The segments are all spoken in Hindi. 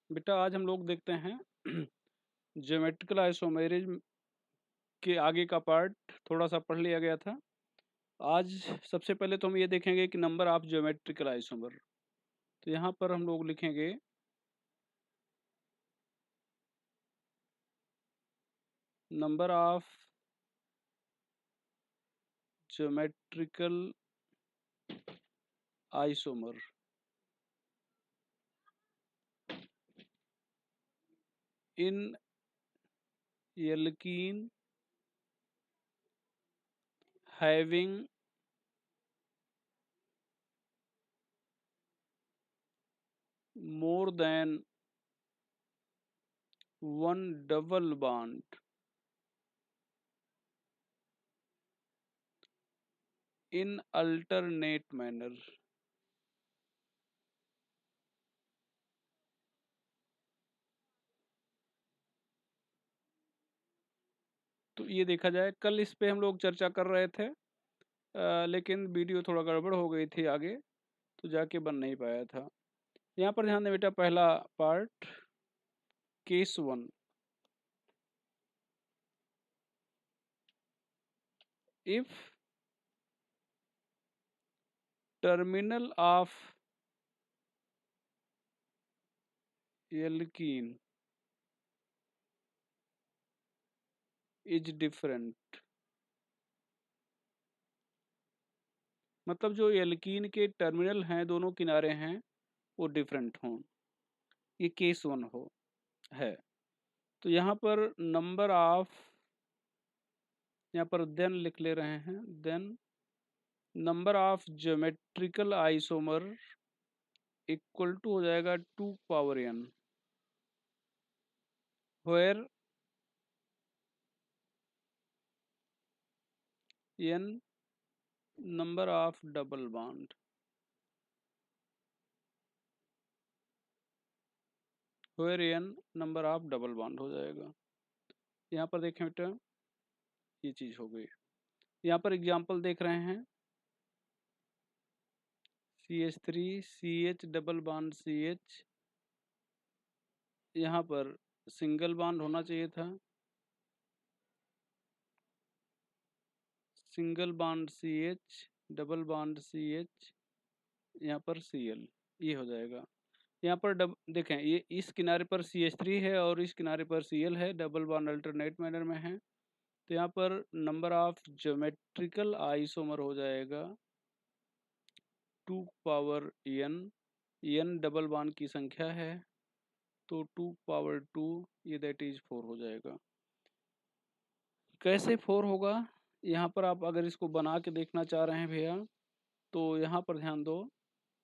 बेटा आज हम लोग देखते हैं ज्योमेट्रिकल आइसोमेरिज्म के आगे का पार्ट थोड़ा सा पढ़ लिया गया था। आज सबसे पहले तो हम ये देखेंगे कि नंबर ऑफ ज्योमेट्रिकल आइसोमर। तो यहाँ पर हम लोग लिखेंगे number of geometrical isomer in alkene having more than one double bond in alternate manner। तो ये देखा जाए, कल इस पे हम लोग चर्चा कर रहे थे, लेकिन वीडियो थोड़ा गड़बड़ हो गई थी आगे, तो जाके बन नहीं पाया था। यहाँ पर ध्यान दें बेटा, पहला part case 1, if terminal of alkene is different, मतलब जो एल्कीन के टर्मिनल हैं, दोनों किनारे हैं, वो डिफरेंट हों, ये केस 1 हो है। तो यहाँ पर नंबर ऑफ, यहाँ पर देन लिख ले रहे हैं, then number of geometrical isomer equal to हो जाएगा 2 power n, where n number of double bond, where n number of double bond हो जाएगा। यहाँ पर देखें बेटा, ये चीज हो गई। यहाँ पर एग्जांपल देख रहे हैं, CH3 CH double bond CH, यहाँ पर सिंगल बॉन्ड होना चाहिए था, single bond CH double bond CH, यहाँ पर Cl, ये हो जाएगा। यहाँ पर देखें, ये इस किनारे पर CH3 है और इस किनारे पर Cl है, डबल बॉन्ड अल्टरनेट मैनर में है। तो यहाँ पर नंबर ऑफ ज्योमेट्रिकल आइसोमर हो जाएगा 2 पावर n डबल बॉन्ड की संख्या है, तो 2 पावर 2, ये दैट इज 4 हो जाएगा। कैसे 4 होगा, यहाँ पर आप अगर इसको बना के देखना चाह रहे हैं भैया, तो यहाँ पर ध्यान दो,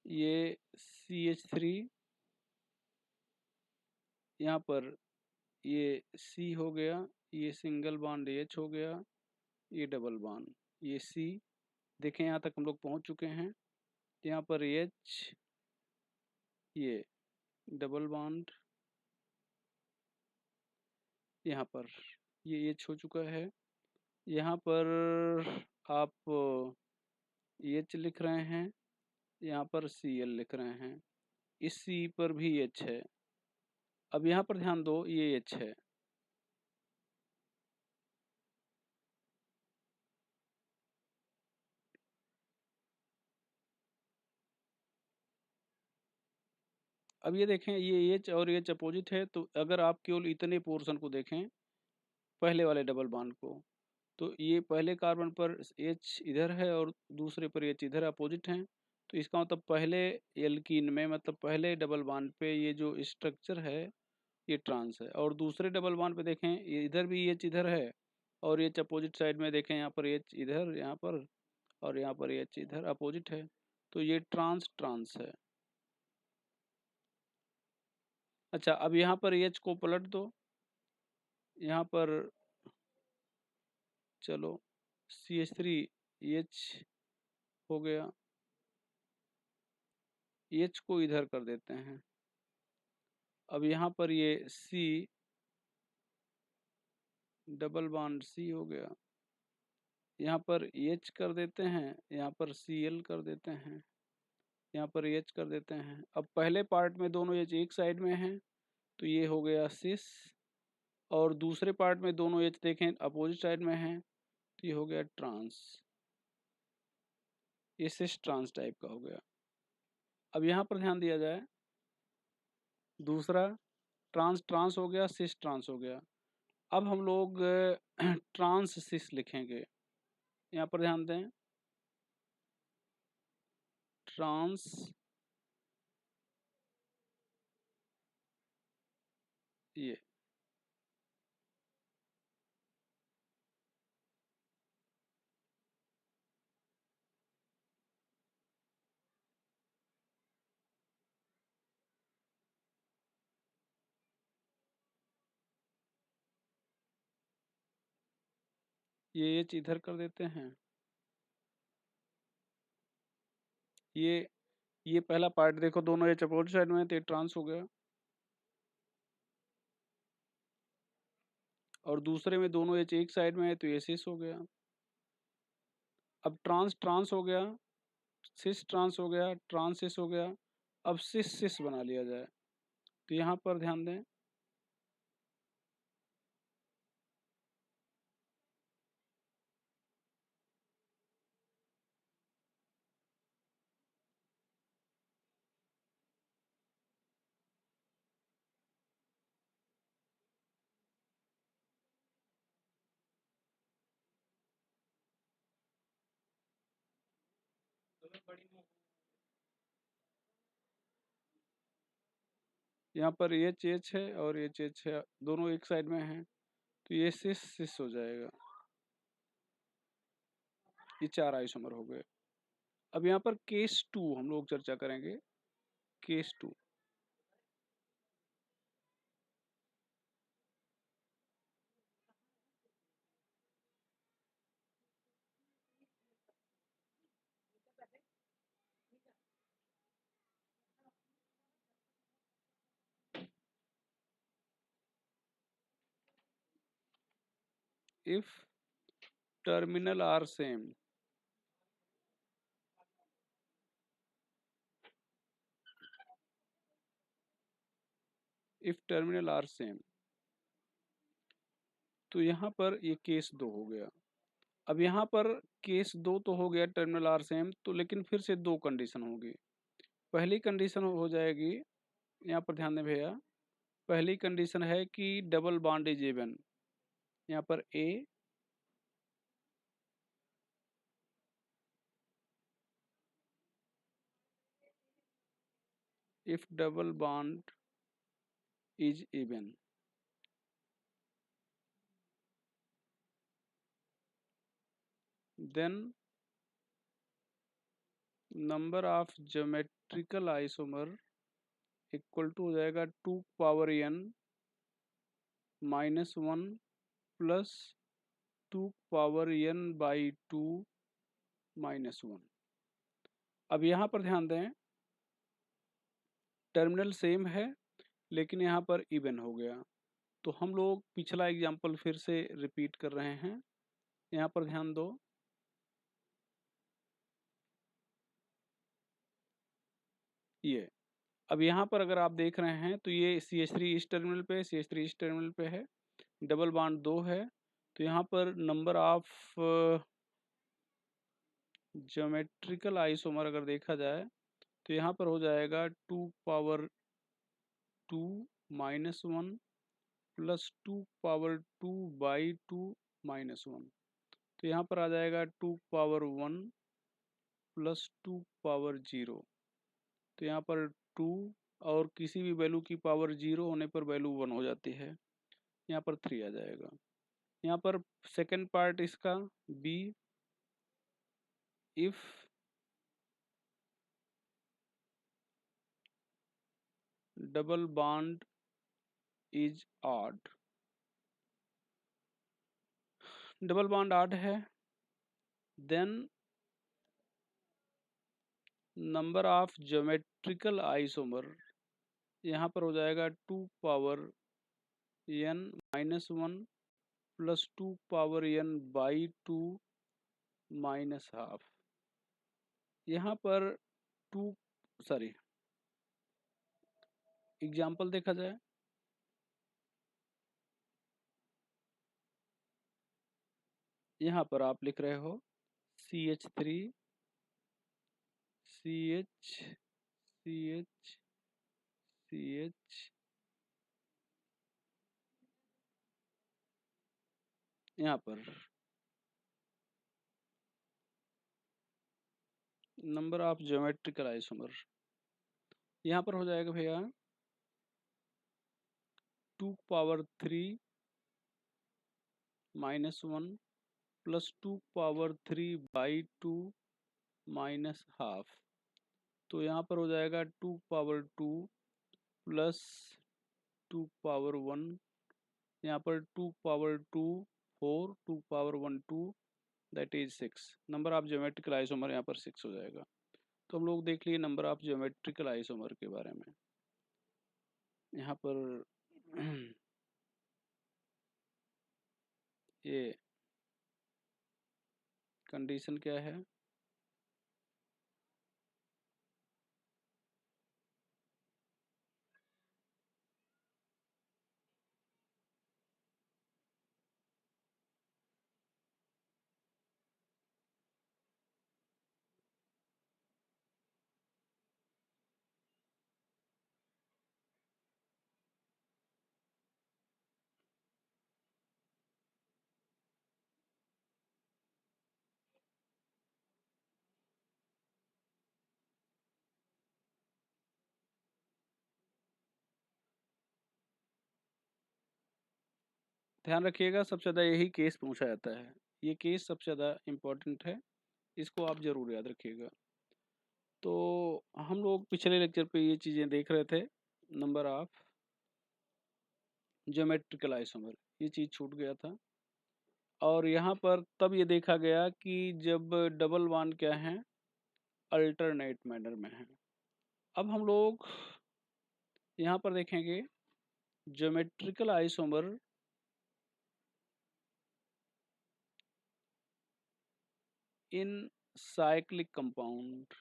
ये CH3, यहाँ पर ये C हो गया, ये सिंगल बॉन्ड H हो गया, ये डबल बॉन्ड, ये C। देखें यहाँ तक हम लोग पहुँच चुके हैं। यहाँ पर H, ये डबल बॉन्ड, यहाँ पर ये H हो चुका है। यहाँ पर आप H लिख रहे हैं, यहाँ पर Cl लिख रहे हैं, इस C पर भी H है। अब यहाँ पर ध्यान दो, ये H है, अब ये देखें, ये H और H अपोजिट है। तो अगर आप केवल इतने पोर्शन को देखें, पहले वाले डबल बॉन्ड को, तो ये पहले कार्बन पर H इधर है और दूसरे पर H इधर, अपोजिट हैं। तो इसका मतलब पहले एल्कीन में, मतलब पहले डबल बॉन्ड पे ये जो स्ट्रक्चर है, ये ट्रांस है। और दूसरे डबल बॉन्ड पे देखें, ये इधर भी H इधर है और H अपोजिट साइड में देखें, यहाँ पर H इधर, यहाँ पर, और यहाँ पर H इधर, अपोजिट है। तो ये ट्रांस ट्रांस है। अच्छा, अब यहाँ पर H को पलट दो, यहाँ पर चलो CH3 H हो गया, H को इधर कर देते हैं। अब यहाँ पर ये C डबल बॉन्ड C हो गया, यहाँ पर H कर देते हैं, यहाँ पर Cl कर देते हैं, यहाँ पर H कर देते हैं। अब पहले पार्ट में दोनों H एक साइड में हैं, तो ये हो गया सिस, और दूसरे पार्ट में दोनों एच देखें अपोजिट साइड में हैं, तो ये हो गया ट्रांस, ये सिस ट्रांस टाइप का हो गया। अब यहाँ पर ध्यान दिया जाए, दूसरा ट्रांस ट्रांस हो गया, सिस ट्रांस हो गया। अब हम लोग ट्रांस सिस लिखेंगे, यहाँ पर ध्यान दें, ट्रांस ये एच इधर कर देते हैं। ये पहला पार्ट देखो, दोनों एच अपोजिट साइड में है, तो ये ट्रांस हो गया, और दूसरे में दोनों एच एक साइड में है, तो ये सिस हो गया। अब ट्रांस ट्रांस हो गया, सिस ट्रांस हो गया, ट्रांस सिस हो गया। अब सिस सिस बना लिया जाए, तो यहाँ पर ध्यान दें, यहाँ पर एच एच है और एच एच है, दोनों एक साइड में हैं, तो ये सिस सिस हो जाएगा। ये 4 आइसोमर हो गए। अब यहाँ पर केस 2 हम लोग चर्चा करेंगे, case 2। If terminal are same, if terminal are same, तो यहाँ पर ये केस 2 हो गया। अब यहाँ पर केस 2 तो हो गया टर्मिनल आर सेम, तो लेकिन फिर से 2 कंडीशन होगी। पहली कंडीशन हो जाएगी, यहाँ पर ध्यान दें भैया, पहली कंडीशन है कि डबल बॉन्ड इज इवन। यहाँ पर A, if double bond is even, then number of geometrical isomer equal to हो जाएगा 2 power n -1 plus 2 power n by 2 -1। अब यहाँ पर ध्यान दें, टर्मिनल सेम है लेकिन यहाँ पर इवन हो गया, तो हम लोग पिछला एग्जाम्पल फिर से रिपीट कर रहे हैं। यहाँ पर ध्यान दो, ये अब यहाँ पर अगर आप देख रहे हैं तो ये CH3 इस टर्मिनल पे, CH3 इस टर्मिनल पे है, डबल बॉन्ड 2 है, तो यहाँ पर नंबर ऑफ ज्योमेट्रिकल आइसोमर अगर देखा जाए तो यहाँ पर हो जाएगा 2 पावर 2 -1 प्लस 2 पावर 2 बाई 2 -1, तो यहाँ पर आ जाएगा 2 पावर 1 प्लस 2 पावर 0, तो यहाँ पर 2 और किसी भी वैल्यू की पावर 0 होने पर वैल्यू 1 हो जाती है, यहाँ पर 3 आ जाएगा। यहाँ पर सेकंड पार्ट इसका B, if double bond is odd, double bond odd है, then number of geometrical isomer यहाँ पर हो जाएगा 2 power n -1 plus 2 power n by 2 -12। यहाँ पर 2 सॉरी एग्जाम्पल देखा जाए, यहाँ पर आप लिख रहे हो CH3 CH CH CH, यहाँ पर नंबर ऑफ ज्योमेट्रिकल आइसोमर, यहाँ पर हो जाएगा भैया 2⁻³ -1 +2⁻³ माइनस हाफ। तो यहाँ पर हो जाएगा 2⁻² +2⁻1, यहाँ पर 2⁻² 4, 2⁻1 2, that is 6। Number of geometrical isomer यहाँ पर 6 हो जाएगा। तो हम लोग देख लिए नंबर ऑफ ज्योमेट्रिकल आइसोमर के बारे में। यहाँ पर ये कंडीशन क्या है, ध्यान रखिएगा सबसे ज़्यादा यही केस पूछा जाता है। ये केस सबसे ज़्यादा इम्पोर्टेंट है, इसको आप ज़रूर याद रखिएगा। तो हम लोग पिछले लेक्चर पे ये चीज़ें देख रहे थे, नंबर ऑफ ज्योमेट्रिकल आइसोमर, ये चीज़ छूट गया था। और यहाँ पर तब ये देखा गया कि जब डबल बॉन्ड क्या है, अल्टरनेट मैनर में है। अब हम लोग यहाँ पर देखेंगे ज्योमेट्रिकल आइसोमर इन साइक्लिक कंपाउंड।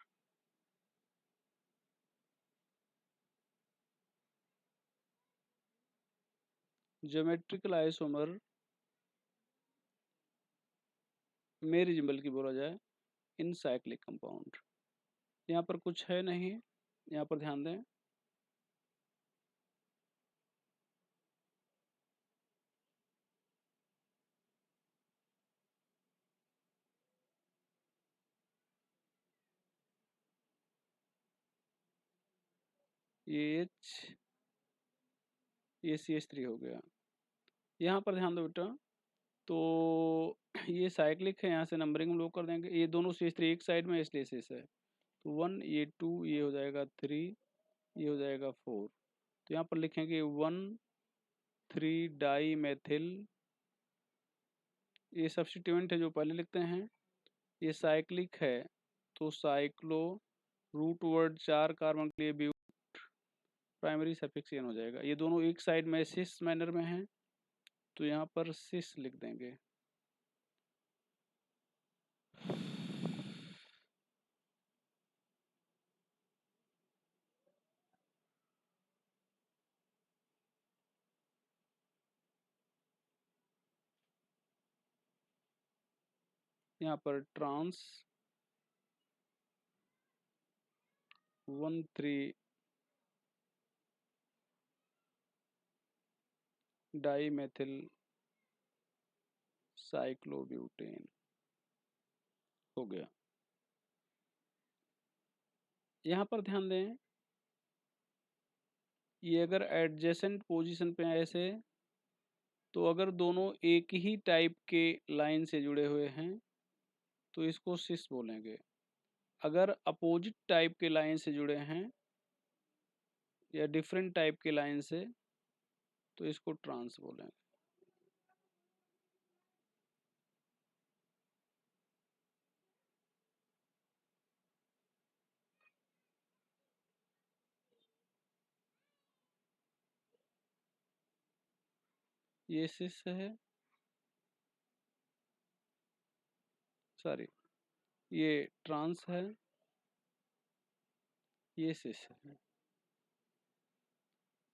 ज्योमेट्रिकल आइसोमर मेरी जिम्बल की बोला जाए इन साइक्लिक कंपाउंड। यहाँ पर कुछ है नहीं, यहाँ पर ध्यान दें। ये H, ये CH3 हो गया। यहाँ पर ध्यान दो बेटा, तो ये साइक्लिक है, यहाँ से नंबरिंग हम लोग कर देंगे। ये दोनों CH3 एक साइड में, इसलिए शेष है। तो 1, ये 2, ये हो जाएगा 3, ये हो जाएगा 4। तो यहाँ पर लिखेंगे 1,3 डाई मेथिल, ये सब्स्टिट्यूएंट है जो पहले लिखते हैं। ये साइक्लिक है तो साइक्लो, रूट वर्ड 4 कार्बन के लिए ब्यूट, प्राइमरी सफिक्स एन हो जाएगा। ये दोनों एक साइड में सिस मैनर में हैं, तो यहाँ पर सिस लिख देंगे। यहाँ पर ट्रांस 1,3 डाई मेथिल साइक्लोब्यूटेन हो गया। यहाँ पर ध्यान दें, ये अगर एडजेसेंट पोजीशन पे ऐसे, तो अगर दोनों एक ही टाइप के लाइन से जुड़े हुए हैं तो इसको सिस बोलेंगे। अगर अपोजिट टाइप के लाइन से जुड़े हैं या डिफरेंट टाइप के लाइन से, तो इसको ट्रांस बोलेंगे। ये सिस है, सॉरी ये ट्रांस है, ये सिस है।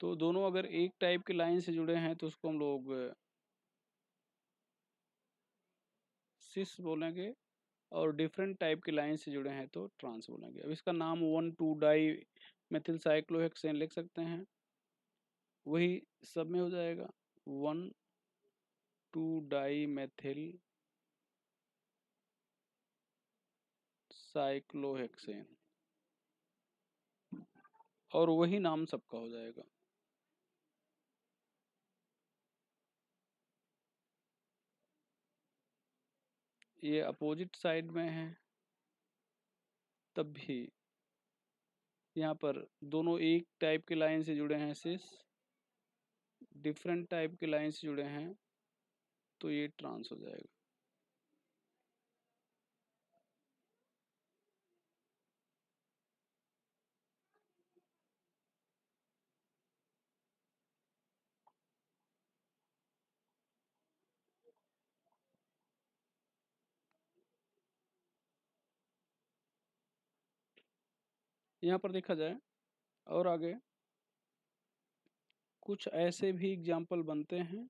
तो दोनों अगर एक टाइप के लाइन से जुड़े हैं तो उसको हम लोग सिस बोलेंगे, और डिफरेंट टाइप के लाइन से जुड़े हैं तो ट्रांस बोलेंगे। अब इसका नाम 1,2 डाई मेथिल साइक्लोहेक्सेन लिख सकते हैं, वही सब में हो जाएगा 1,2 डाई मेथिल साइक्लोहेक्सेन, और वही नाम सबका हो जाएगा। ये अपोजिट साइड में है, तब भी यहाँ पर दोनों एक टाइप के लाइन से जुड़े हैं, सिस डिफरेंट टाइप के लाइन से जुड़े हैं तो ये ट्रांस हो जाएगा। यहाँ पर देखा जाए और आगे कुछ ऐसे भी एग्जाम्पल बनते हैं।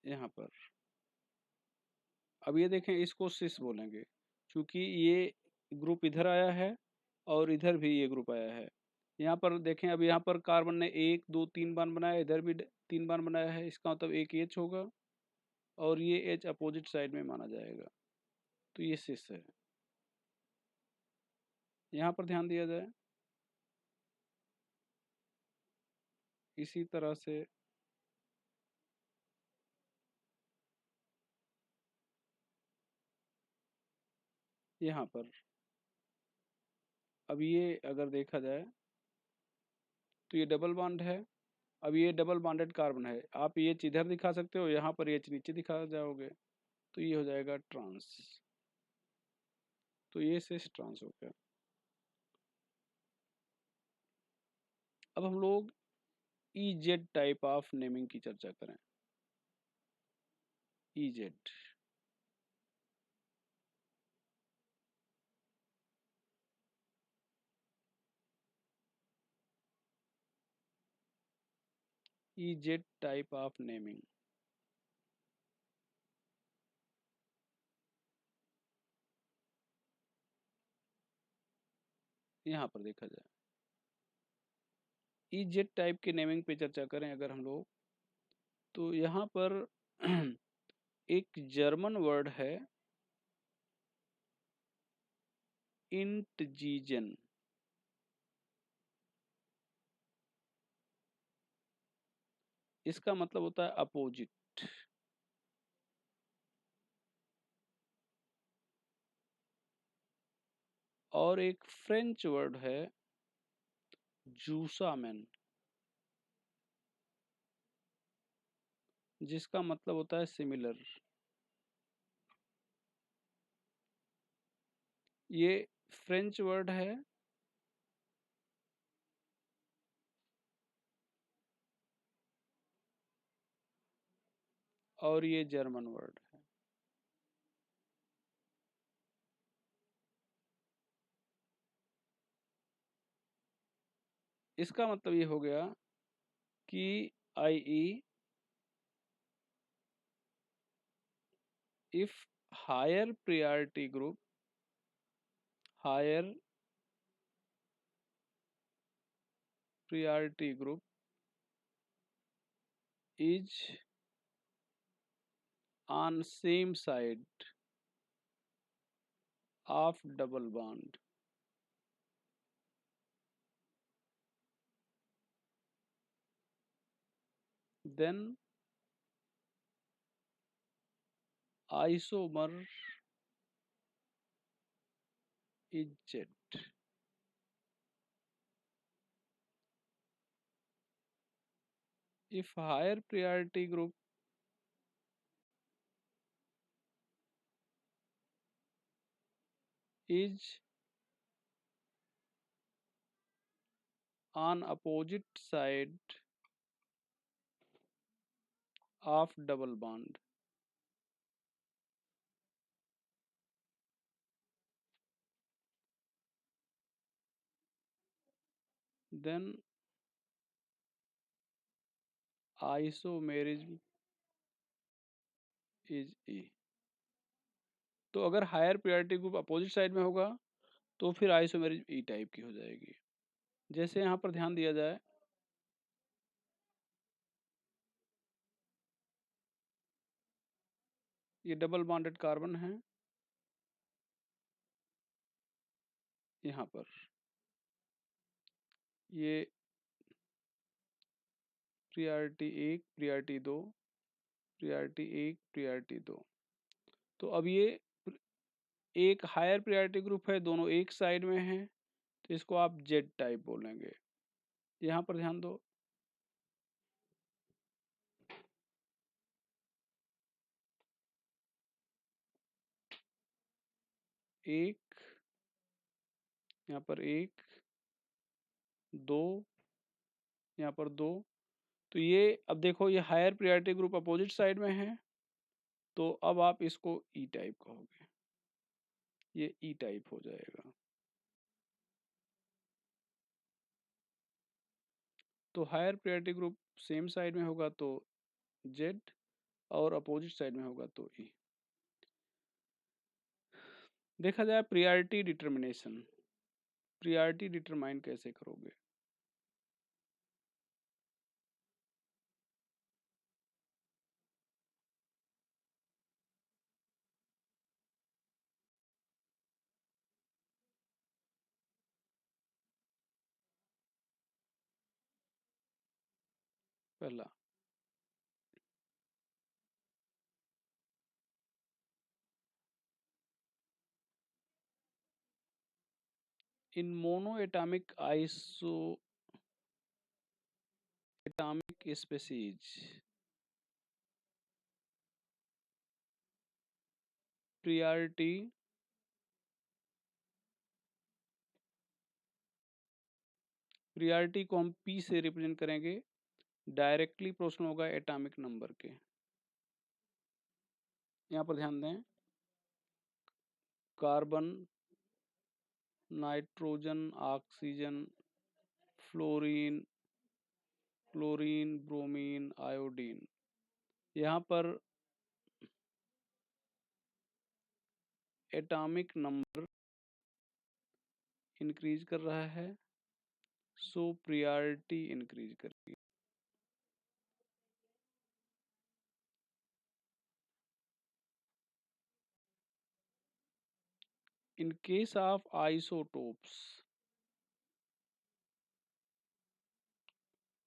यहाँ पर अब ये देखें, इसको सिस बोलेंगे क्योंकि ये ग्रुप इधर आया है और इधर भी ये ग्रुप आया है। यहाँ पर देखें, अब यहाँ पर कार्बन ने 1 2 3 बार बनाया, इधर भी 3 बार बनाया है, इसका मतलब एक एच होगा और ये एच अपोजिट साइड में माना जाएगा, तो ये सिस है। यहाँ पर ध्यान दिया जाए, इसी तरह से यहाँ पर अब ये अगर देखा जाए तो ये डबल बॉन्ड है। अब ये डबल बॉन्डेड कार्बन है, आप ये इधर दिखा सकते हो, यहाँ पर ये नीचे दिखा जाओगे तो ये हो जाएगा ट्रांस, तो ये सिस ट्रांस हो गया। अब हम लोग EZ टाइप ऑफ नेमिंग की चर्चा करें। EZ EZ type of naming, यहाँ पर देखा जाए EZ टाइप के नेमिंग पे चर्चा करें अगर हम लोग, तो यहाँ पर एक जर्मन वर्ड है इंटजीजन। इसका मतलब होता है अपोजिट। और एक फ्रेंच वर्ड है जूसामेन, जिसका मतलब होता है सिमिलर। ये फ्रेंच वर्ड है और ये जर्मन वर्ड है। इसका मतलब ये हो गया कि i.e. if higher priority group higher priority group is on same side of double bond, then isomer is Z. If higher priority group is on opposite side of double bond. Then isomerism is E. तो अगर higher priority group opposite side में होगा तो फिर आइसोमेरिज्म ई टाइप की हो जाएगी। जैसे यहाँ पर ध्यान दिया जाए, ये डबल बॉन्डेड कार्बन है, यहाँ पर ये प्रायोरिटी 1, प्रायोरिटी 2, प्रायोरिटी 1, प्रायोरिटी 2। तो अब ये एक हायर प्रायोरिटी ग्रुप है, दोनों एक साइड में हैं, तो इसको आप जेड टाइप बोलेंगे। यहाँ पर ध्यान दो, एक, यहाँ पर एक, दो, यहाँ पर दो। तो ये अब देखो, ये higher priority group opposite side में है, तो अब आप इसको ई टाइप कहोगे, ये ई टाइप हो जाएगा। तो higher priority group same side में होगा तो जेड, और अपोजिट साइड में होगा तो ई। देखा जाए प्रायोरिटी डिटर्मिनेशन, प्रायोरिटी डिटरमाइन कैसे करोगे? पहला, इन monoatomic isoatomic species priority priority को हम पी से रिप्रेजेंट करेंगे, डायरेक्टली प्रोपोर्शनल होगा एटॉमिक नंबर के। यहाँ पर ध्यान दें, carbon, nitrogen, oxygen, fluorine, chlorine, bromine, iodine, यहाँ पर एटॉमिक नंबर इंक्रीज कर रहा है, सो प्रायोरिटी इंक्रीज करेगी। In case of isotopes,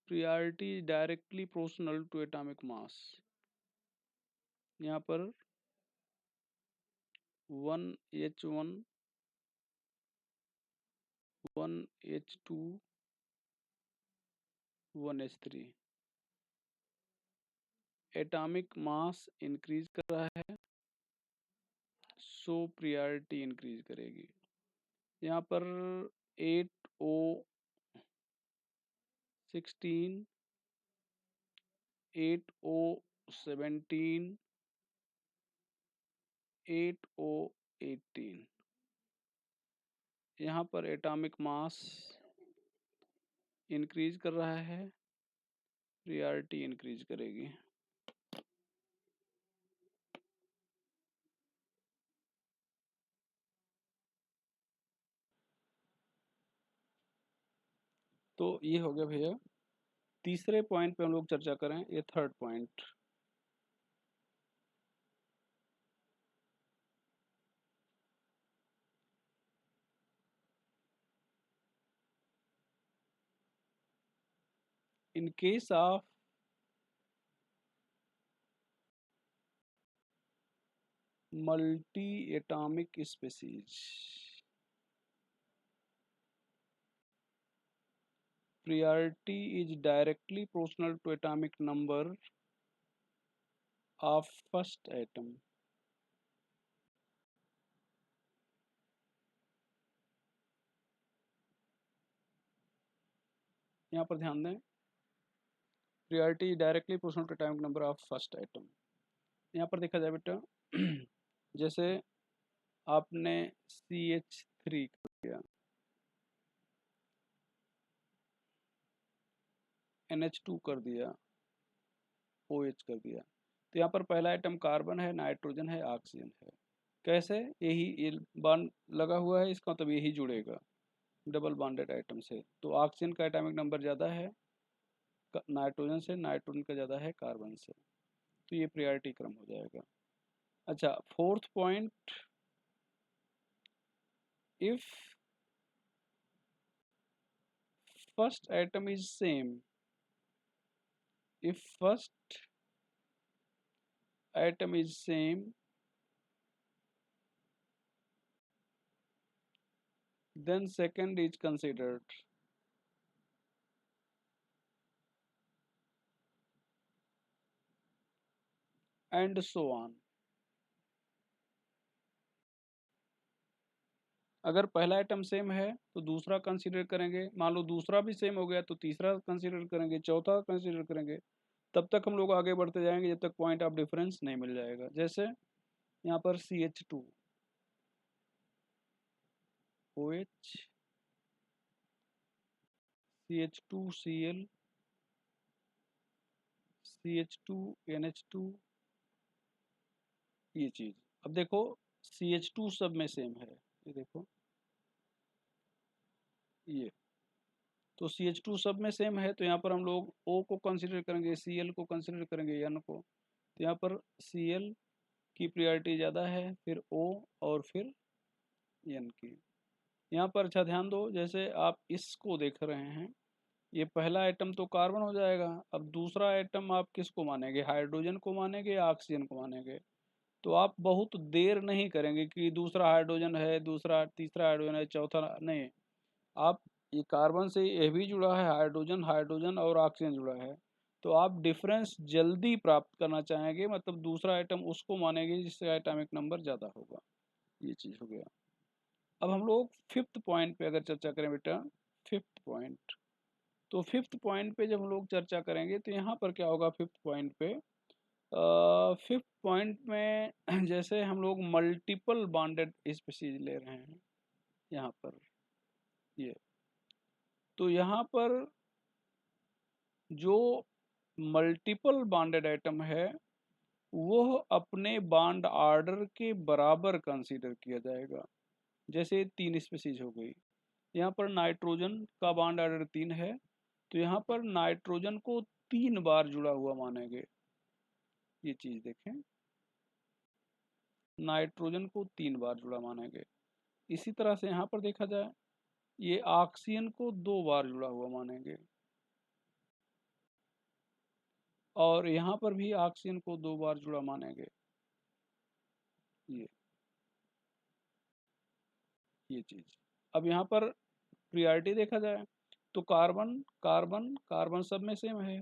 priority is directly proportional to atomic mass। यहाँ पर 1H1, 1H2, 1H3 atomic mass increase कर रहा है, सो प्रायोरिटी इंक्रीज करेगी। यहाँ पर 8O16, 8O17, 8O18, यहाँ पर एटॉमिक मास इंक्रीज कर रहा है, प्रायोरिटी इंक्रीज करेगी। तो ये हो गया भैया। तीसरे पॉइंट पे हम लोग चर्चा करें, ये third point. In case of multi atomic species, priority is directly proportional to atomic number of first atom। यहाँ पर ध्यान दें, priority directly proportional to atomic number of first item. यहाँ पर देखा जाए बेटा, जैसे आपने CH3 कर दिया, NH2 कर दिया, OH कर दिया, तो यहाँ पर पहला आइटम कार्बन है, नाइट्रोजन है, ऑक्सीजन है। कैसे? यही ये बॉन्ड लगा हुआ है, इसका मतलब यही जुड़ेगा डबल बॉन्डेड आइटम से। तो ऑक्सीजन का एटॉमिक नंबर ज़्यादा है नाइट्रोजन से, नाइट्रोजन का ज़्यादा है कार्बन से, तो ये प्रायोरिटी क्रम हो जाएगा। अच्छा, fourth point, if first item is same, if first atom is same, then second is considered, and so on। अगर पहला आइटम सेम है तो दूसरा कंसीडर करेंगे, मान लो दूसरा भी सेम हो गया तो तीसरा कंसीडर करेंगे, चौथा कंसीडर करेंगे, तब तक हम लोग आगे बढ़ते जाएंगे जब तक पॉइंट ऑफ डिफरेंस नहीं मिल जाएगा। जैसे यहाँ पर CH2, OH, CH2Cl, CH2 NH2, ये चीज। अब देखो CH2 सब में सेम है, ये देखो ये, तो CH2 सब में सेम है, तो यहाँ पर हम लोग O को कंसिडर करेंगे, Cl को कंसिडर करेंगे, N को। तो यहाँ पर Cl की प्रायोरिटी ज़्यादा है, फिर O और फिर N की। यहाँ पर अच्छा ध्यान दो, जैसे आप इसको देख रहे हैं, ये पहला आइटम तो कार्बन हो जाएगा। अब दूसरा आइटम आप किसको मानेंगे, हाइड्रोजन को मानेंगे या ऑक्सीजन को मानेंगे? तो आप बहुत देर नहीं करेंगे कि दूसरा हाइड्रोजन है, दूसरा तीसरा हाइड्रोजन है, चौथा नहीं। आप ये कार्बन से ये भी जुड़ा है, हाइड्रोजन हाइड्रोजन और ऑक्सीजन जुड़ा है, तो आप डिफरेंस जल्दी प्राप्त करना चाहेंगे, मतलब दूसरा आइटम उसको मानेंगे जिससे एटॉमिक नंबर ज़्यादा होगा। ये चीज़ हो गया। अब हम लोग फिफ्थ पॉइंट पे अगर चर्चा करें बेटा, फिफ्थ पॉइंट, तो फिफ्थ पॉइंट पे जब हम लोग चर्चा करेंगे तो यहाँ पर क्या होगा फिफ्थ पॉइंट पे, फिफ्थ पॉइंट में जैसे हम लोग मल्टीपल बॉन्डेड स्पीशीज ले रहे हैं यहाँ पर, ये तो यहाँ पर जो मल्टीपल बॉन्डेड आइटम है वो अपने बॉन्ड ऑर्डर के बराबर कंसीडर किया जाएगा। जैसे 3 स्पीशीज हो गई, यहाँ पर नाइट्रोजन का बॉन्ड ऑर्डर 3 है, तो यहाँ पर नाइट्रोजन को 3 बार जुड़ा हुआ मानेंगे। ये चीज देखें, नाइट्रोजन को 3 बार जुड़ा मानेंगे। इसी तरह से यहाँ पर देखा जाए, ये ऑक्सीजन को 2 बार जुड़ा हुआ मानेंगे, और यहाँ पर भी ऑक्सीजन को 2 बार जुड़ा मानेंगे। ये चीज। अब यहाँ पर प्रायोरिटी देखा जाए तो कार्बन कार्बन कार्बन सब में सेम है।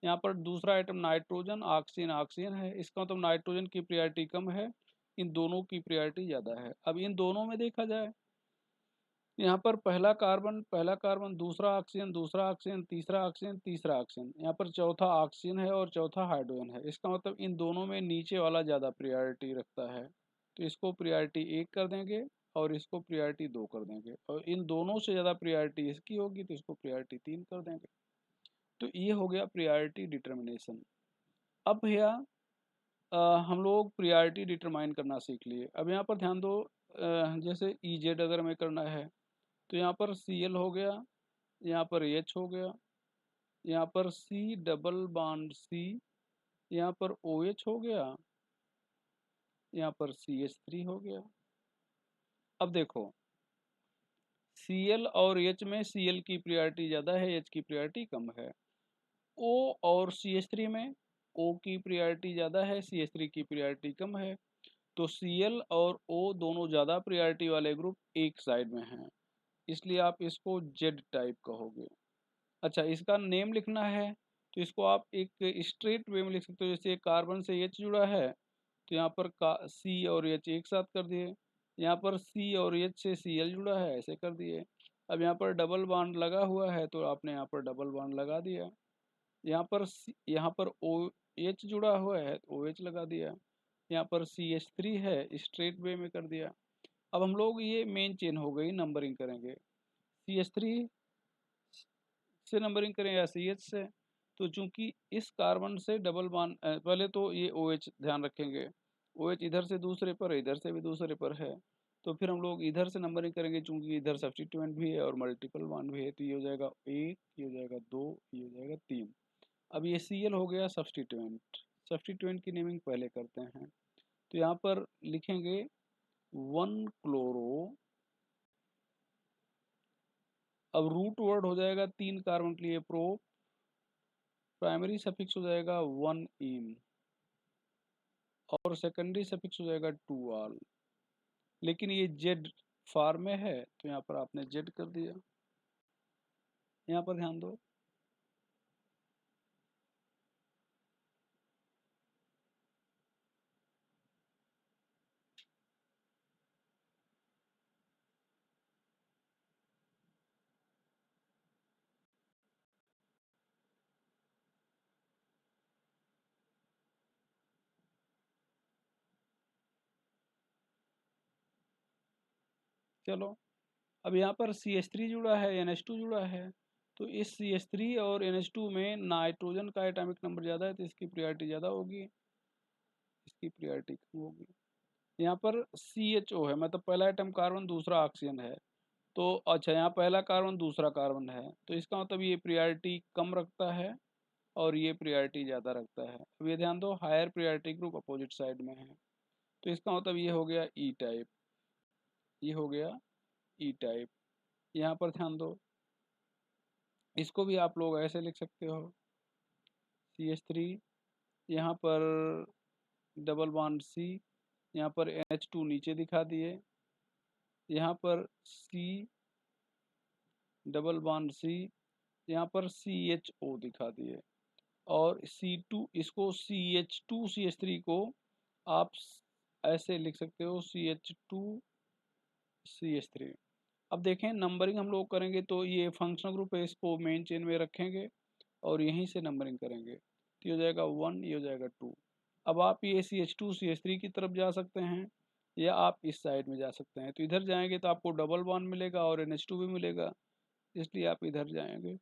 यहाँ पर दूसरा आइटम नाइट्रोजन ऑक्सीजन ऑक्सीजन है, इसका मतलब नाइट्रोजन की प्रायोरिटी कम है, इन दोनों की प्रायोरिटी ज़्यादा है। अब इन दोनों में देखा जाए, यहाँ पर पहला कार्बन दूसरा ऑक्सीजन तीसरा ऑक्सीजन तीसरा ऑक्सीजन, यहाँ पर चौथा ऑक्सीजन है और चौथा हाइड्रोजन है। इसका मतलब इन दोनों में नीचे वाला ज़्यादा प्रायोरिटी रखता है, तो इसको प्रायोरिटी 1 कर देंगे और इसको प्रायोरिटी 2 कर देंगे, और इन दोनों से ज़्यादा प्रायोरिटी इसकी होगी तो इसको प्रायोरिटी 3 कर देंगे। तो ये हो गया प्रायोरिटी डिटर्मिनेशन। अब भैया हम लोग प्रायोरिटी डिटरमाइन करना सीख लिए। अब यहाँ पर ध्यान दो, जैसे EZ अगर हमें करना है तो यहाँ पर Cl हो गया, यहाँ पर H हो गया, यहाँ पर C डबल बॉन्ड C, यहाँ पर OH हो गया, यहाँ पर CH3 हो गया। अब देखो Cl और H में Cl की प्रायोरिटी ज़्यादा है, H की प्रायोरिटी कम है। O और CH3 में O की प्रायोरिटी ज़्यादा है, CH3 की प्रायोरिटी कम है। तो Cl और O दोनों ज़्यादा प्रायोरिटी वाले ग्रुप एक साइड में हैं, इसलिए आप इसको Z टाइप कहोगे। अच्छा, इसका नेम लिखना है तो इसको आप एक स्ट्रेट वे में लिख सकते हो। जैसे कार्बन से H जुड़ा है तो यहाँ पर C और H एक साथ कर दिए, यहाँ पर C और H से Cl जुड़ा है ऐसे कर दिए। अब यहाँ पर डबल बॉन्ड लगा हुआ है तो आपने यहाँ पर डबल बॉन्ड लगा दिया। यहाँ पर ओ एच जुड़ा हुआ है तो ओ एच लगा दिया। यहाँ पर CH3 है, स्ट्रेट वे में कर दिया। अब हम लोग ये मेन चेन हो गई, नंबरिंग करेंगे। CH3 से नंबरिंग करें या CH से। तो चूंकि इस कार्बन से डबल बॉन्ड पहले तो ये OH ध्यान रखेंगे, OH इधर से दूसरे पर है, इधर से भी दूसरे पर है। तो फिर हम लोग इधर से नंबरिंग करेंगे, चूंकि इधर सब्स्टिट्यूएंट भी है और मल्टीपल बॉन्ड भी है। तो ये हो जाएगा 1, ये हो जाएगा 2, ये हो जाएगा 3। अब ये Cl हो गया सब्स्टिट्यूएंट। सब्स्टिट्यूएंट की नेमिंग पहले करते हैं। तो यहाँ पर लिखेंगे 1 क्लोरो। अब रूट वर्ड हो जाएगा 3 कार्बन के लिए प्रो। प्राइमरी सफिक्स हो जाएगा 1 इन और सेकेंडरी सफिक्स हो जाएगा 2 आल। लेकिन ये जेड फार में है तो यहाँ पर आपने जेड कर दिया। यहाँ पर ध्यान दो, चलो। अब यहाँ पर CH3 जुड़ा है, NH2 जुड़ा है। तो इस CH3 और NH2 में नाइट्रोजन का एटॉमिक नंबर ज़्यादा है तो इसकी प्रायोरिटी ज़्यादा होगी, इसकी प्रायोरिटी कम होगी। यहाँ पर CHO है, मतलब पहला एटम कार्बन दूसरा ऑक्सीजन है। तो अच्छा, यहाँ पहला कार्बन दूसरा कार्बन है तो इसका मतलब ये प्रायोरिटी कम रखता है और ये प्रायोरिटी ज़्यादा रखता है। अब ये ध्यान दो, higher priority group opposite side में है। तो इसका मतलब ये हो गया ई टाइप, ये हो गया ई टाइप। यहाँ पर ध्यान दो, इसको भी आप लोग ऐसे लिख सकते हो CH3, यहाँ पर डबल बॉन्ड C, यहाँ पर NH2 नीचे दिखा दिए, यहाँ पर C डबल बॉन्ड C, यहाँ पर CHO दिखा दिए। और C2 इसको CH2CH3 को आप ऐसे लिख सकते हो CH2CH3। अब देखें नंबरिंग हम लोग करेंगे तो ये फंक्शनल ग्रुप है, इसको मेन चेन में रखेंगे और यहीं से नंबरिंग करेंगे। तो ये हो जाएगा 1, ये हो जाएगा 2। अब आप ये CH2CH3 की तरफ जा सकते हैं या आप इस साइड में जा सकते हैं। तो इधर जाएंगे तो आपको डबल बॉन्ड मिलेगा और NH2 भी मिलेगा, इसलिए आप इधर जाएंगे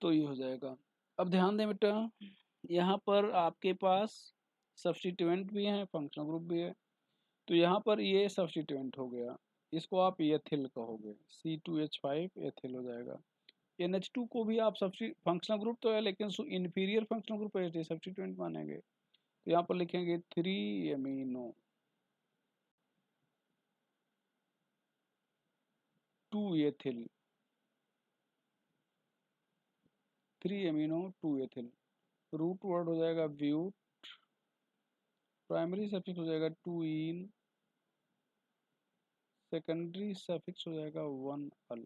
तो ये हो जाएगा। अब ध्यान दें बेटा, यहाँ पर आपके पास सब्स्टिट्यूएंट भी हैं, फंक्शनल ग्रुप भी है। तो यहाँ पर ये सब्स्टिट्यूएंट हो गया, इसको आप एथिल कहोगे, C2H5 एथिल हो जाएगा। NH2 को भी आप फंक्शनल ग्रुप तो है लेकिन इंफीरियर फंक्शनल ग्रुप है, सब्स्टिट्यूएंट मानेंगे। तो यहाँ पर लिखेंगे 3 amino 2 ethyl, 3 amino 2 ethyl. Root word हो जाएगा ब्यूट, प्राइमरी सफिक्स हो जाएगा 2 इन, सेकेंडरी सफिक्स हो जाएगा 1 अल।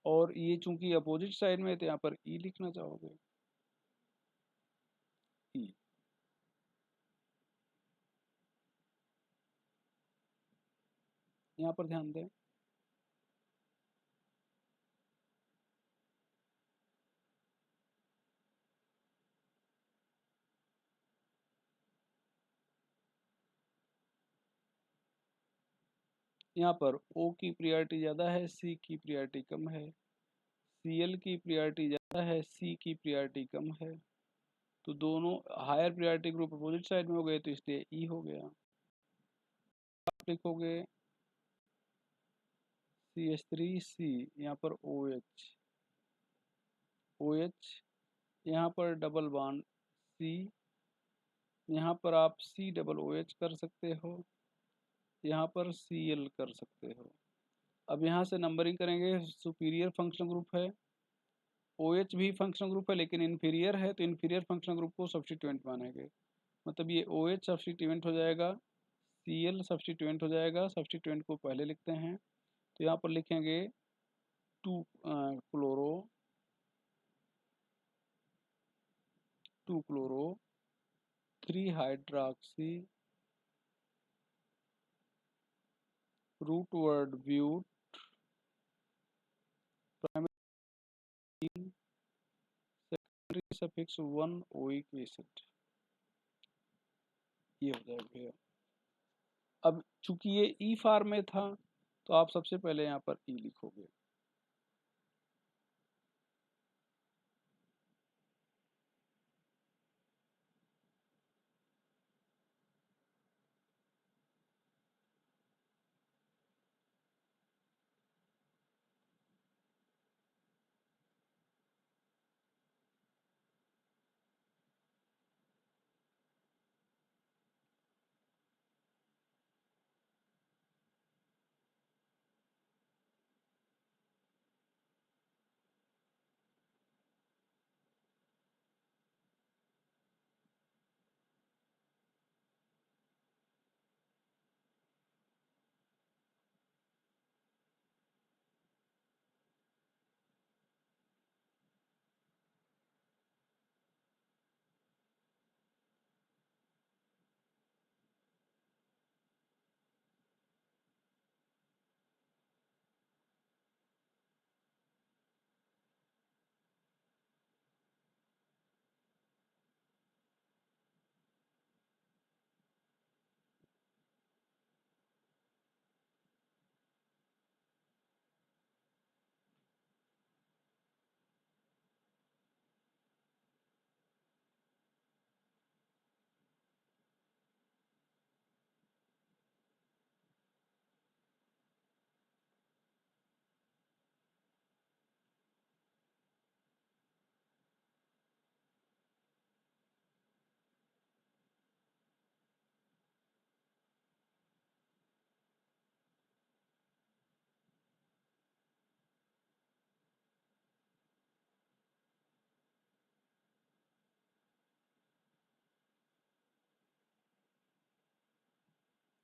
और ये चूंकि अपोजिट साइड में है तो यहाँ पर ई लिखना चाहोगे, ई। यहाँ पर ध्यान दें, यहाँ पर O की प्रायोरिटी ज़्यादा है, C की प्रायोरिटी कम है। Cl की प्रायोरिटी ज़्यादा है, C की प्रायोरिटी कम है। तो दोनों higher priority group opposite side में हो गए तो इसलिए ई हो गया। आप लिखोगे CH3C, यहाँ पर OH, OH, यहाँ पर डबल बॉन्ड C, यहाँ पर आप C डबल OH कर सकते हो, यहाँ पर Cl कर सकते हो। अब यहाँ से नंबरिंग करेंगे, सुपीरियर फंक्शनल ग्रुप है, OH भी फंक्शनल ग्रुप है लेकिन इन्फीरियर है तो इन्फीरियर फंक्शनल ग्रुप को सब्स्टिट्यूएंट मानेंगे। मतलब ये OH सब्स्टिट्यूएंट हो जाएगा, Cl सब्स्टिट्यूएंट हो जाएगा। सब्स्टिट्यूएंट को पहले लिखते हैं तो यहाँ पर लिखेंगे 2 chloro, 2 chloro 3 hydroxy, root word but, suffix 1 oic acid, ये हो जाएगा भैया। अब चूंकि ये ई फॉर्म में था तो आप सबसे पहले यहाँ पर ई लिखोगे।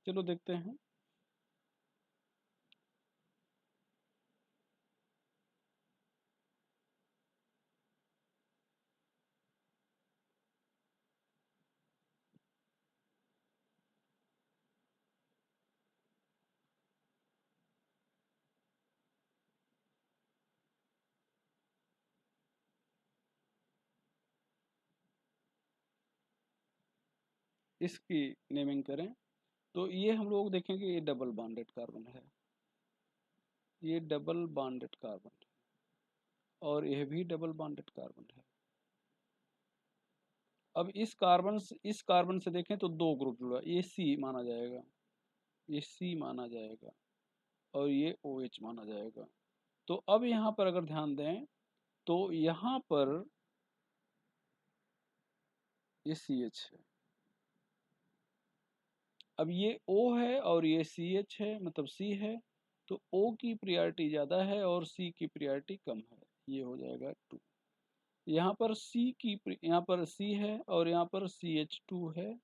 चलो देखते हैं। इसकी नेमिंग करें तो ये हम लोग देखेंगे ये डबल बॉन्डेड कार्बन है, ये डबल बॉन्डेड कार्बन है, और यह भी डबल बॉन्डेड कार्बन है। अब इस कार्बन से देखें तो दो ग्रुप जुड़ा, ये सी माना जाएगा, ये सी माना जाएगा, और ये OH माना जाएगा। तो अब यहाँ पर अगर ध्यान दें तो यहाँ पर ये CH है, अब ये O है और ये CH है, मतलब C है, तो O की प्रायोरिटी ज़्यादा है और C की प्रायोरिटी कम है, ये हो जाएगा 2। यहाँ पर यहाँ पर C है और यहाँ पर CH2 है,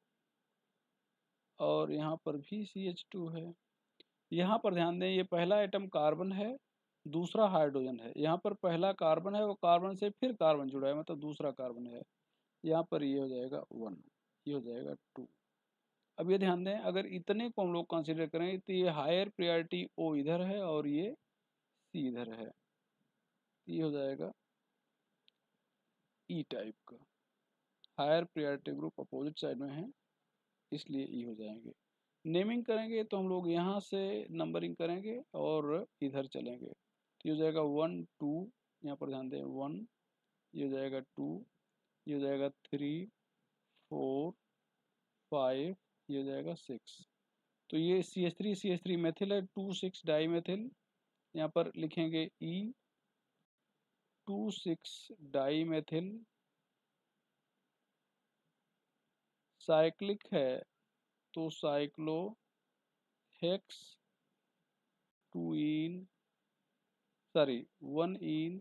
और यहाँ पर भी CH2 है। यहाँ पर ध्यान दें ये पहला एटम कार्बन है, दूसरा हाइड्रोजन है। यहाँ पर पहला कार्बन है, वो कार्बन से फिर कार्बन जुड़ा है, मतलब दूसरा कार्बन है। यहाँ पर ये हो जाएगा 1, ये हो जाएगा 2। अब ये ध्यान दें अगर इतने को हम लोग कंसिडर करें तो ये हायर प्रायोरिटी O इधर है और ये C इधर है, ये हो जाएगा E टाइप का। Higher priority group opposite side में है, इसलिए E हो जाएंगे। नेमिंग करेंगे तो हम लोग यहाँ से नंबरिंग करेंगे और इधर चलेंगे, तो ये हो जाएगा 1 2, यहाँ पर ध्यान दें 1, ये हो जाएगा 2, ये हो जाएगा 3 4 5, ये हो जाएगा 6। तो ये CH3 मेथिल है, 2,6 डाई मेथिल। यहाँ पर लिखेंगे E 2,6 डाई मेथिल। साइक्लिक है तो साइक्लो हेक्स 2 इन सॉरी 1 इन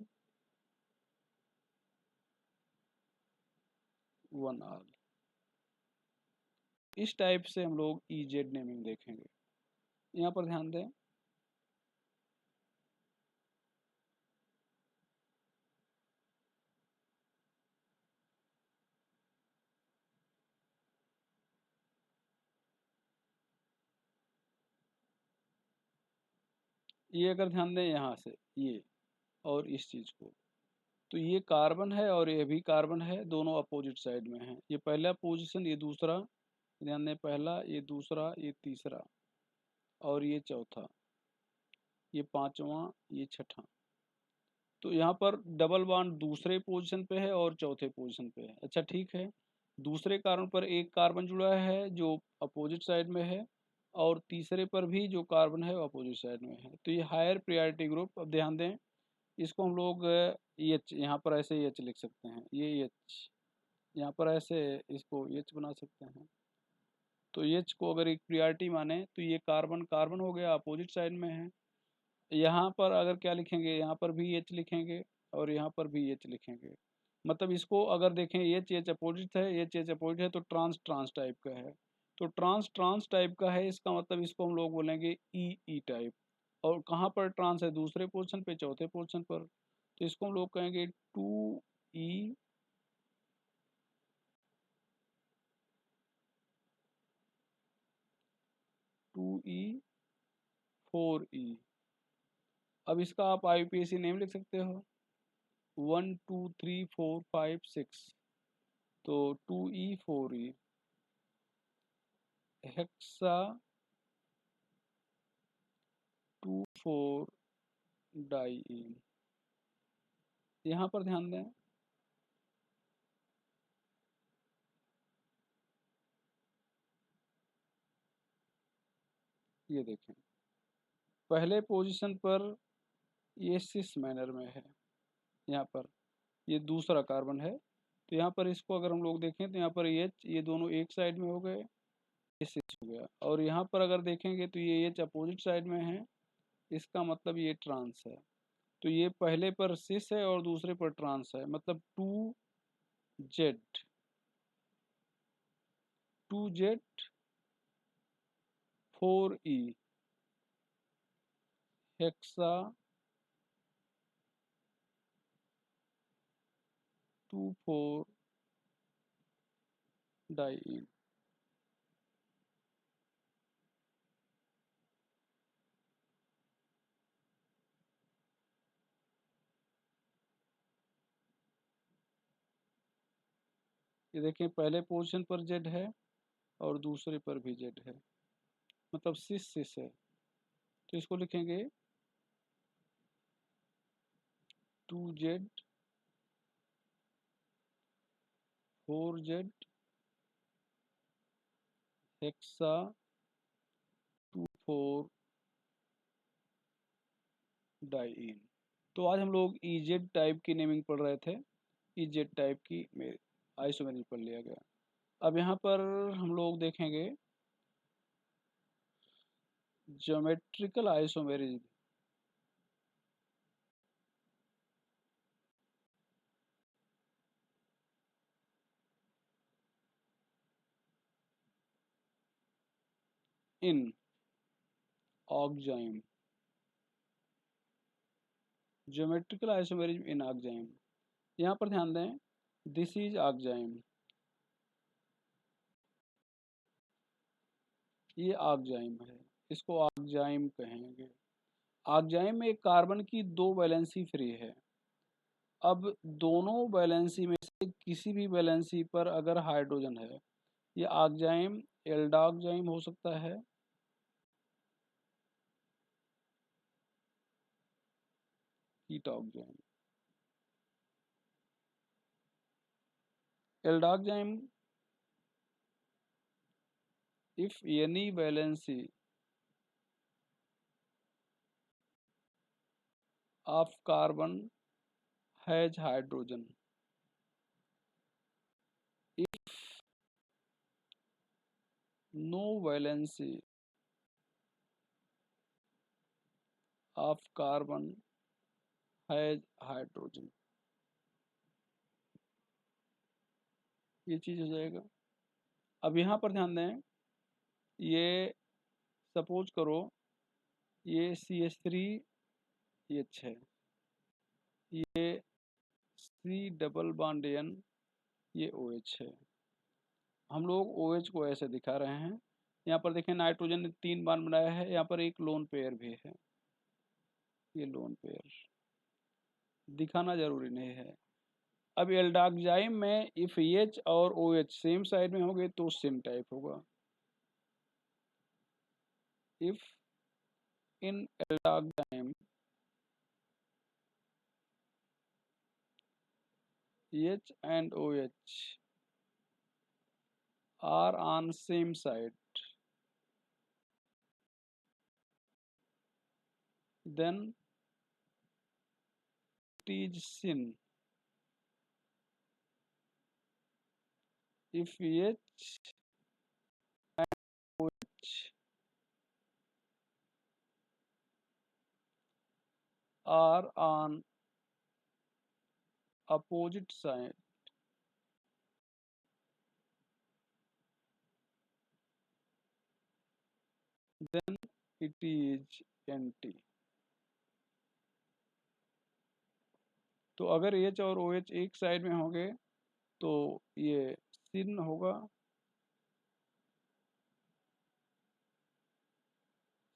1 आल। इस टाइप से हम लोग EZ नेमिंग देखेंगे। यहाँ पर ध्यान दें ये अगर ध्यान दें यहाँ से ये और इस चीज़ को, तो ये कार्बन है और ये भी कार्बन है, दोनों अपोजिट साइड में हैं। ये पहला पोजीशन, ये दूसरा, ध्यान दें, पहला, ये दूसरा, ये तीसरा और ये चौथा, ये पांचवा, ये छठा। तो यहाँ पर डबल बॉन्ड दूसरे पोजीशन पे है और चौथे पोजीशन पे है। अच्छा ठीक है, दूसरे कार्बन पर एक कार्बन जुड़ा है जो अपोजिट साइड में है और तीसरे पर भी जो कार्बन है वो अपोजिट साइड में है। तो ये हायर प्रायोरिटी ग्रुप। अब ध्यान दें, इसको हम लोग एच, यहाँ पर ऐसे एच लिख सकते हैं, ये एच, यहाँ पर ऐसे इसको एच बना सकते हैं। तो एच को अगर एक प्रायोरिटी माने तो ये कार्बन कार्बन हो गया, अपोजिट साइड में है। यहाँ पर अगर क्या लिखेंगे, यहाँ पर भी एच लिखेंगे और यहाँ पर भी एच लिखेंगे। मतलब इसको अगर देखें, एच एच अपोजिट है, एच एच अपोजिट है, तो ट्रांस ट्रांस टाइप का है। तो ट्रांस ट्रांस टाइप का है, इसका मतलब इसको हम लोग बोलेंगे ई ई टाइप। और कहाँ पर ट्रांस है, दूसरे पोर्शन पे, चौथे पोर्शन पर। तो इसको हम लोग कहेंगे 2E 2E 4E। अब इसका आप IUPAC नेम लिख सकते हो, 1 2 3 4 5 6। तो 2E 4E हेक्सा 2,4 डाइईन। यहाँ पर ध्यान दें, ये देखें, पहले पोजीशन पर ये सिस मैनर में है, यहाँ पर ये दूसरा कार्बन है। तो यहाँ पर इसको अगर हम लोग देखें तो यहाँ पर एच, ये दोनों एक साइड में हो गए, ये सिस हो गया। और यहाँ पर अगर देखेंगे तो ये एच अपोजिट साइड में है, इसका मतलब ये ट्रांस है। तो ये पहले पर सिस है और दूसरे पर ट्रांस है, मतलब 2Z 4E हेक्सा 2,4 डाइईन। ये देखें, पहले पोजीशन पर जेड है और दूसरे पर भी जेड है, मतलब सिस सिस है। तो इसको लिखेंगे 2Z 4Z हेक्सा 2,4 डाइईन। तो आज हम लोग EZ टाइप की नेमिंग पढ़ रहे थे, EZ टाइप की आइसोमेरिज पढ़ लिया गया। अब यहाँ पर हम लोग देखेंगे geometrical isomerism. In oxime, geometrical isomerism in oxime. यहाँ पर ध्यान दें, दिस इज ऑक्जाइम, ये ऑक्जाइम है, इसको ऑक्जाइम कहेंगे। ऑक्जाइम में एक कार्बन की दो वैलेंसी फ्री है। अब दोनों वैलेंसी में से किसी भी वैलेंसी पर अगर हाइड्रोजन है, ये ऑक्जाइम एल्डोक्साइम हो सकता है, कीटोक्साइम। Aldoxime if any valency of carbon has hydrogen, if no valency of carbon has hydrogen, ये चीज हो जाएगा। अब यहाँ पर ध्यान दें, ये सपोज करो ये CH3H है, ये C डबल बॉन्ड N, ये OH है। हम लोग OH को ऐसे दिखा रहे हैं। यहाँ पर देखें, नाइट्रोजन ने 3 बॉन्ड बनाया है, यहाँ पर एक लोन पेयर भी है, ये लोन पेयर। दिखाना जरूरी नहीं है। अब एल्डाक्जाइम में इफ एच और ओ एच सेम साइड में होंगे तो सिन टाइप होगा। If in aldoxime H and O H are on same side, then it is syn. If H and OH are on opposite side, then it is anti. तो अगर H और OH एक साइड में होंगे तो ये सिन होगा,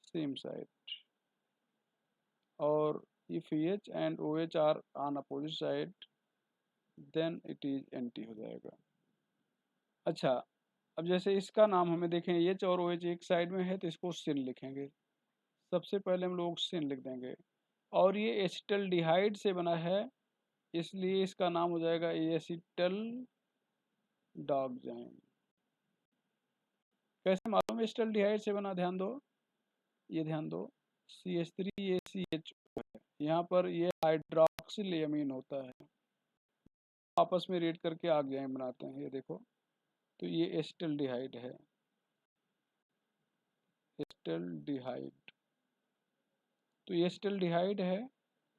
सेम साइड, और if H and OH are on opposite side then it is anti हो जाएगा। अच्छा, अब जैसे इसका नाम हमें देखें H और OH एक साइड में है तो इसको सिन लिखेंगे। सबसे पहले हम लोग सिन लिख देंगे, और ये एसिटल्डिहाइड से बना है इसलिए इसका नाम हो जाएगा एसिटल डॉक्जाइम। कैसे मालूम एसिटल्डिहाइड से बना, ध्यान दो, ये ध्यान दो, CH3 ये CHO है, यहाँ पर ये हाइड्रॉक्सिल एमीन होता है, आपस में रेड करके ऑक्जाइम बनाते हैं, ये देखो, तो ये एसिटल्डिहाइड है, एसिटल्डिहाइड, तो ये एसिटल्डिहाइड है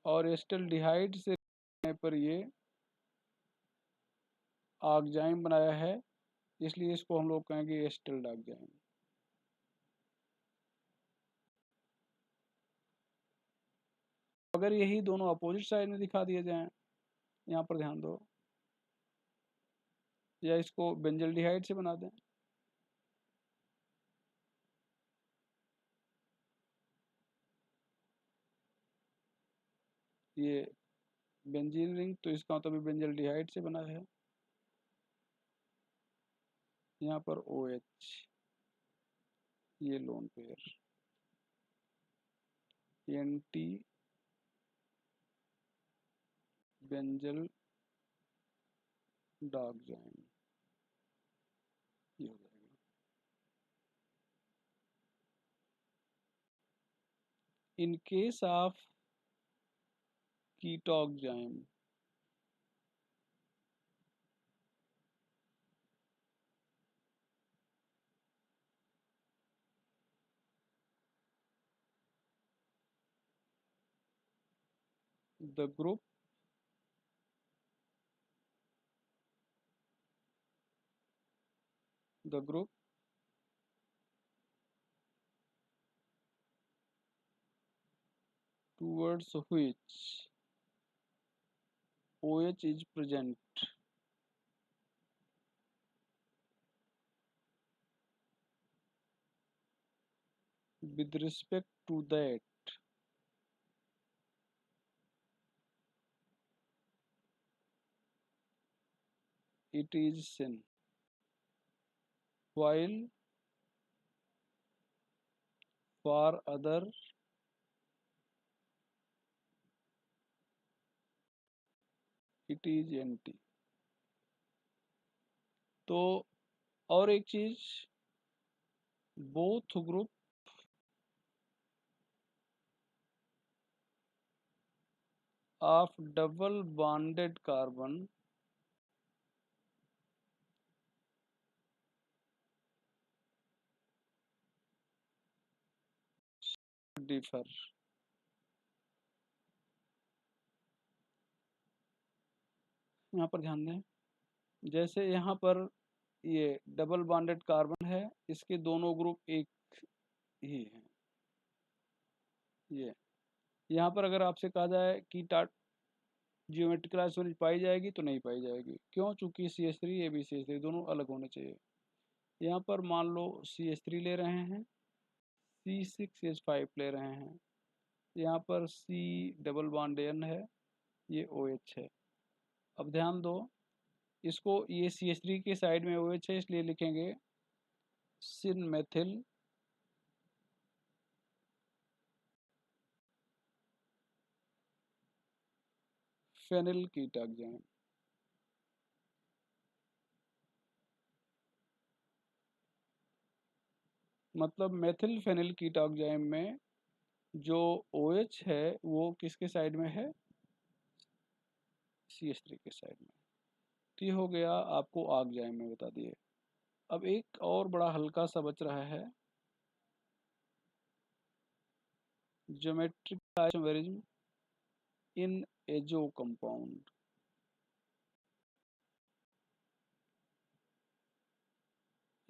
और एसिटल्डिहाइड से पर ये ऑक्जाइम बनाया है इसलिए इसको हम लोग कहेंगे एसिटल डॉक्जाइम। अगर यही दोनों अपोजिट साइड में दिखा दिए जाएं, यहाँ पर ध्यान दो, या इसको बेंजल्डिहाइड से बना दें, ये बेंजीन रिंग तो इसका मतलब बेंजल्डिहाइड से बना है, यहाँ पर OH ये lone pair anti benzaldoxime ये हो जाएगा। In case of ketoxime the group towards which OH is present with respect to that it is syn, while for other it is anti। तो और एक चीज, both group of double bonded carbon differ. यहाँ पर ध्यान दें, जैसे यहाँ पर ये डबल बॉन्डेड कार्बन है, इसके दोनों ग्रुप एक ही हैं, ये यहाँ पर अगर आपसे कहा जाए कि जियोमेट्रिकल आइसोमेरिज पाई जाएगी तो नहीं पाई जाएगी, क्यों? चूंकि CH3 AbCH3 दोनों अलग होने चाहिए। यहाँ पर मान लो CH3 ले रहे हैं, C6H5 ले रहे हैं, यहाँ पर C डबल बॉन्ड N है, ये OH है। अब ध्यान दो, इसको ये CH3 के साइड में OH है, इसलिए लिखेंगे सिन मेथिल फेनिल कीटोन। मतलब मेथिल फेनिल कीटोन में जो OH है वो किसके साइड में है? CH3 के साइड में। तो ये हो गया आपको ऑक्जाइम में बता दिए। अब एक और बड़ा हल्का सा बच रहा है, geometric isomerism in azo compound.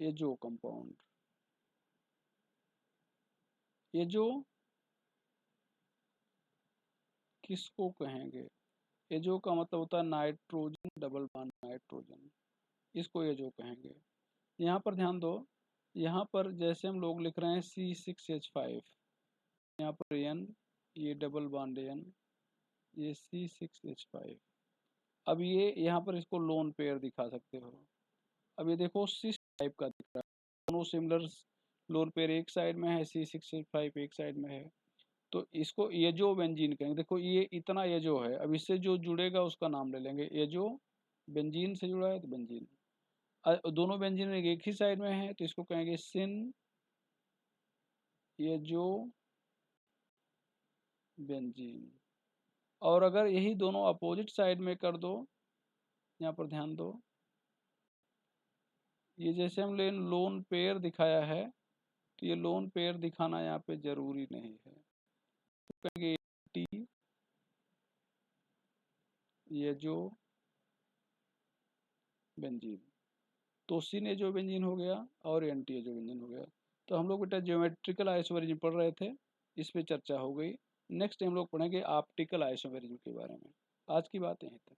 Azo compound, azo किसको कहेंगे? एजो का मतलब होता है नाइट्रोजन डबल बॉन्ड नाइट्रोजन, इसको एजो कहेंगे। यहाँ पर ध्यान दो, यहाँ पर जैसे हम लोग लिख रहे हैं C6H5, यहाँ पर N, ये डबल बॉन्ड N, ये C6H5। अब ये यहाँ पर इसको लोन पेयर दिखा सकते हो। अब ये देखो सिस टाइप का दिख रहा है, दोनों सिमिलर लोन पेयर एक साइड में है, C6H5 एक साइड में है, तो इसको एजो बेंजीन कहेंगे। देखो ये इतना एजो है, अब इससे जो जुड़ेगा उसका नाम ले लेंगे एजो। बेंजीन से जुड़ा है तो बेंजीन। दोनों बेंजीन एक ही साइड में है तो इसको कहेंगे सिन एजो बेंजीन। और अगर यही दोनों अपोजिट साइड में कर दो, यहाँ पर ध्यान दो, ये जैसे हम लोन पेयर दिखाया है, तो ये लोन पेयर दिखाना यहाँ पे जरूरी नहीं है। तो कहेंगे टी ये जो बेंजीन, तो सिन एजो बेंजीन हो गया और एंटी एजो बेंजीन हो गया। तो हम लोग बेटा ज्योमेट्रिकल आइसोमेरिज्म पढ़ रहे थे, इस पे चर्चा हो गई। नेक्स्ट हम लोग पढ़ेंगे ऑप्टिकल आइसोमेरिज्म के बारे में। आज की बात यहीं तक।